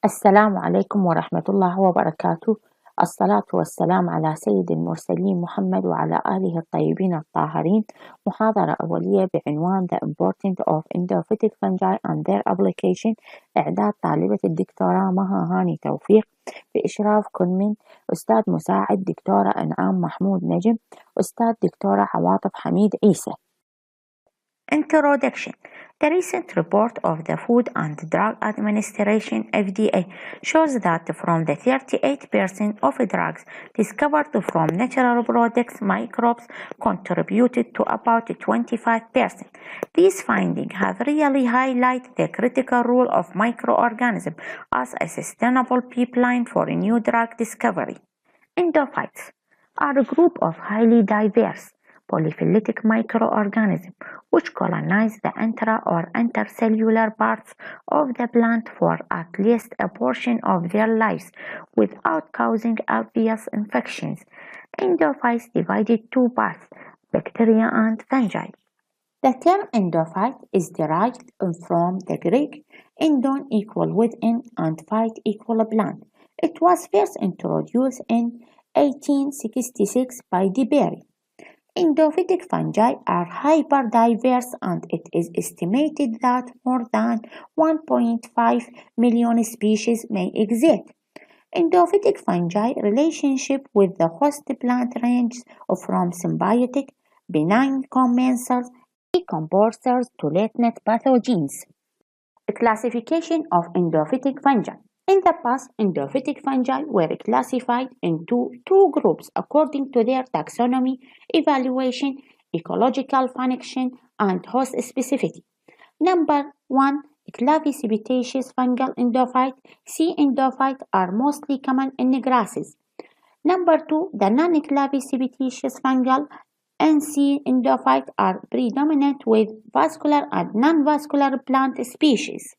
السلام عليكم ورحمة الله وبركاته. الصلاة والسلام على سيد المرسلين محمد وعلى آله الطيبين الطاهرين. محاضرة أولية بعنوان The Importance of Endophytic Fungi and Their Application. إعداد طالبة الدكتوراه مها هاني توفيق بإشراف كل من أستاذ مساعد دكتورة أنعام محمود نجم، أستاذ دكتورة عواطف حميد عيسى. Introduction. The recent report of the Food and Drug Administration (FDA) shows that from the 38% of drugs discovered from natural products, microbes contributed to about 25%. These findings have really highlighted the critical role of microorganisms as a sustainable pipeline for new drug discovery. Endophytes are a group of highly diverse polyphyletic microorganisms which colonize the intra or intercellular parts of the plant for at least a portion of their lives without causing obvious infections. Endophytes divided two parts, bacteria and fungi. The term endophyte is derived from the Greek endon equal within and phyte equal plant. It was first introduced in 1866 by Berry. Endophytic fungi are hyperdiverse and it is estimated that more than 1.5 million species may exist. Endophytic fungi relationship with the host plant ranges from symbiotic, benign commensals, decomposers to latent pathogens. Classification of endophytic fungi. In the past, endophytic fungi were classified into two groups according to their taxonomy, evaluation, ecological function, and host specificity. Number 1. Clavicibitaceous fungal endophyte. C. endophyte are mostly common in grasses. Number 2. The non-clavicibitaceous fungal NC endophyte are predominant with vascular and non-vascular plant species.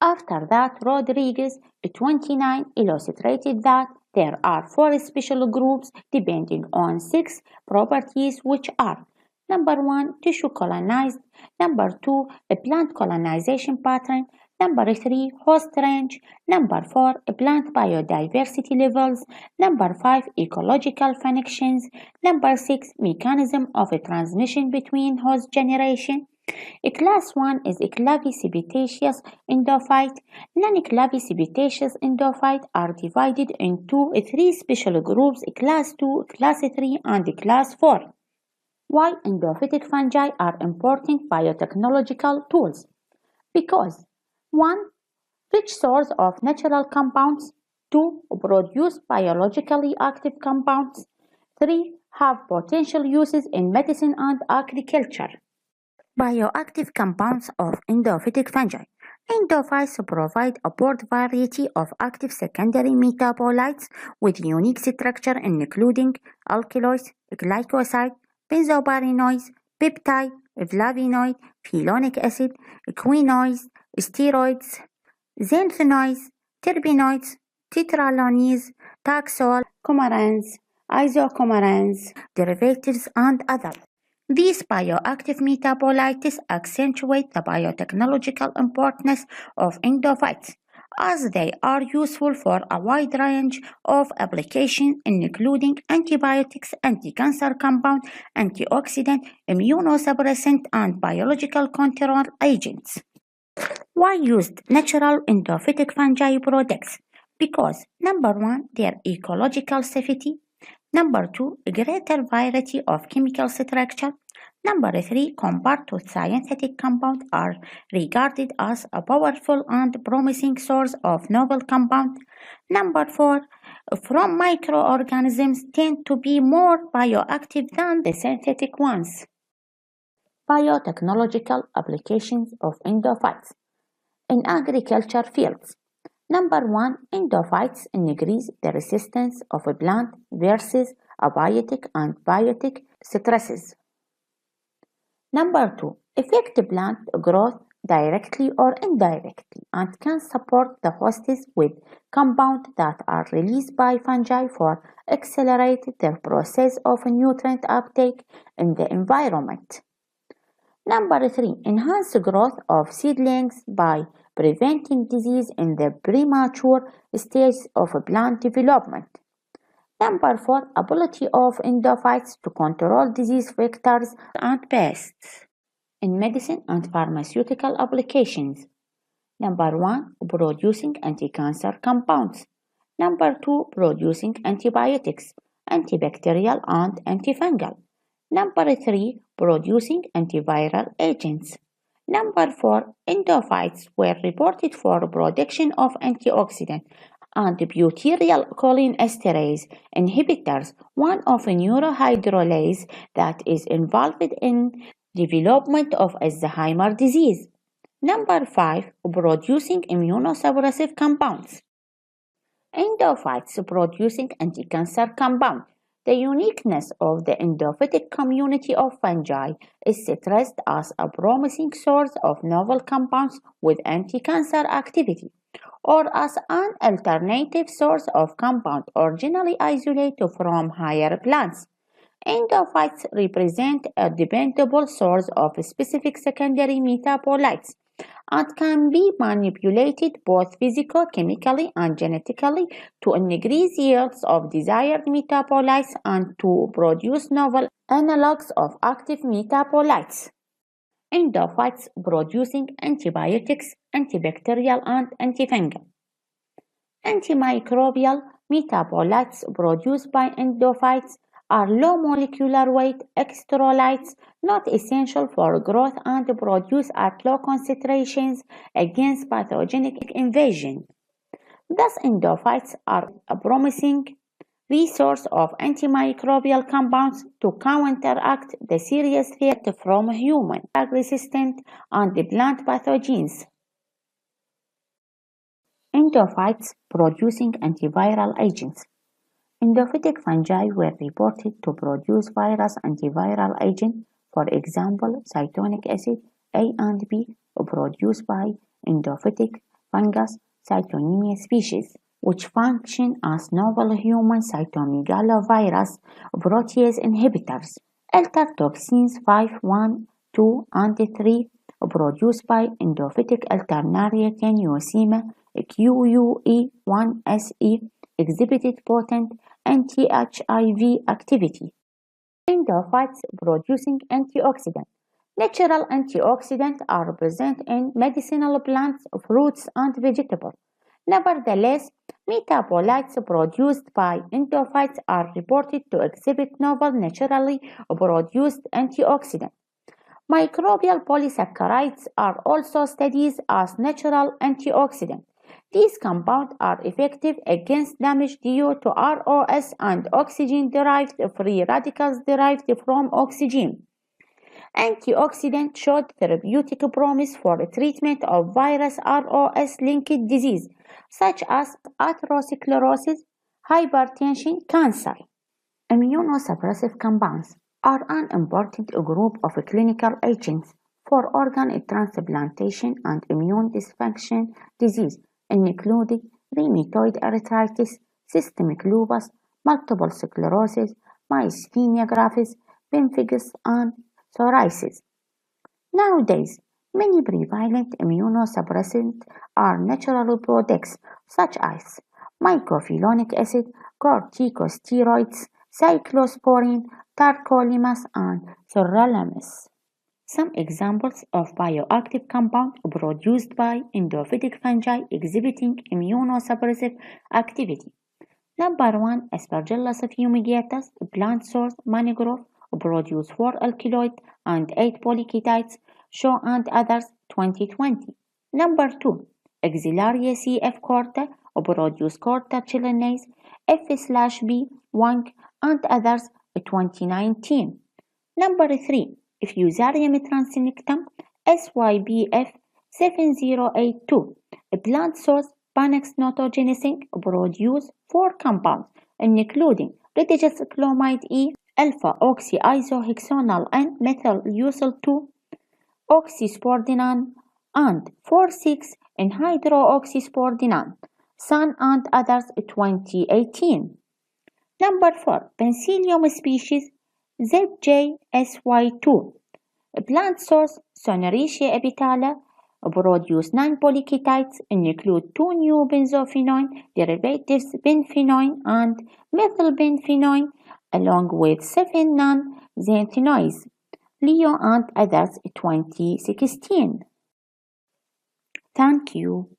After that, Rodriguez, 29, illustrated that there are four special groups depending on six properties, which are: number 1, tissue colonized; number 2, a plant colonization pattern; number 3, host range; number 4, plant biodiversity levels; number 5, ecological functions; number 6, mechanism of transmission between host generation. Class 1 is clavicibitaceous endophyte. Non-clavicibitaceous endophyte are divided into three special groups: class 2, class 3, and class 4. Why endophytic fungi are important biotechnological tools? Because 1. Rich source of natural compounds. 2. Produce biologically active compounds. 3. Have potential uses in medicine and agriculture. Bioactive compounds of endophytic fungi. Endophytes provide a broad variety of active secondary metabolites with unique structure including alkaloids, glycoside, benzopyrenoids, peptide, flavonoid, phenolic acid, quinoids, steroids, xanthinoids, terpenoids, tetralones, taxol, coumarins, isocoumarins, derivatives, and others. These bioactive metabolites accentuate the biotechnological importance of endophytes, as they are useful for a wide range of applications including antibiotics, anti-cancer compounds, antioxidant, immunosuppressant, and biological control agents. Why use natural endophytic fungi products? Because number 1, their ecological safety; number 2, greater variety of chemical structure; number 3, compared to synthetic compounds, are regarded as a powerful and promising source of novel compounds; number 4, from microorganisms tend to be more bioactive than the synthetic ones. Biotechnological applications of endophytes in agriculture fields. Number 1, endophytes increase the resistance of a plant versus abiotic and biotic stresses. Number 2, affect plant growth directly or indirectly and can support the hosts with compounds that are released by fungi for accelerate the process of nutrient uptake in the environment. Number 3, enhance growth of seedlings by preventing disease in the premature stage of plant development. Number 4. Ability of endophytes to control disease vectors and pests in medicine and pharmaceutical applications. Number 1. Producing anti-cancer compounds. Number 2. Producing antibiotics, antibacterial and antifungal. Number 3. Producing antiviral agents. Number 4. Endophytes were reported for production of antioxidant and butyrylcholinesterase inhibitors, one of neurohydrolase that is involved in development of Alzheimer's disease. Number 5. Producing immunosuppressive compounds. Endophytes producing anti-cancer compound. The uniqueness of the endophytic community of fungi is stressed as a promising source of novel compounds with anti-cancer activity, or as an alternative source of compound originally isolated from higher plants. Endophytes represent a dependable source of specific secondary metabolites and can be manipulated both physico-chemically and genetically to increase yields of desired metabolites and to produce novel analogs of active metabolites. Endophytes producing antibiotics, antibacterial and antifungal. Antimicrobial metabolites produced by endophytes are low molecular weight electrolytes not essential for growth and produced at low concentrations against pathogenic invasion. Thus, endophytes are a promising resource of antimicrobial compounds to counteract the serious threat from human drug-resistant and plant pathogens. Endophytes producing antiviral agents. Endophytic fungi were reported to produce virus antiviral agents, for example, cytonic acid A and B, produced by endophytic fungus Cytonemia species, which function as novel human cytomegalovirus protease inhibitors. Altertoxins 5, 1, 2, and 3, produced by endophytic Alternaria tenuisema QUE1SE, exhibited potent anti-HIV activity. Endophytes producing antioxidants. Natural antioxidants are present in medicinal plants, fruits, and vegetables. Nevertheless, metabolites produced by endophytes are reported to exhibit novel naturally produced antioxidants. Microbial polysaccharides are also studied as natural antioxidants. These compounds are effective against damage due to ROS and oxygen-derived free radicals derived from oxygen. Antioxidants showed therapeutic promise for treatment of virus ROS-linked disease, such as atherosclerosis, hypertension, cancer. Immunosuppressive compounds are an important group of clinical agents for organ transplantation and immune dysfunction disease, including rheumatoid arthritis, systemic lupus, multiple sclerosis, myasthenia gravis, pemphigus, and psoriasis. Nowadays, many prevalent immunosuppressants are natural products such as mycophenolic acid, corticosteroids, cyclosporine, tacrolimus, and sirolimus. Some examples of bioactive compounds produced by endophytic fungi exhibiting immunosuppressive activity. Number 1. Aspergillus fumigatus, plant source mangrove, produce 4 alkaloids and 8 polyketides, Shaw and others 2020. Number 2. Auxiliary CF corta, produce corta chilinase, F/B, Wang and others 2019. Number 3. Fusarium transnictum, SYBF 7082, a plant source Panax notogenesis, produce 4 compounds, including litigious chlomide E, alpha oxyisohexonal N methyl usyl 2, oxyspordinan, and 4,6 anhydroxyspordinan, Sun and others 2018. Number 4. Penicillium species ZJSY2, plant source Sonaricia epitala, produce non-polyketides include two new benzophenone derivatives, benphenone and methylbenphenone, along with seven non-xanthinoids, Leo and others 2016. Thank you.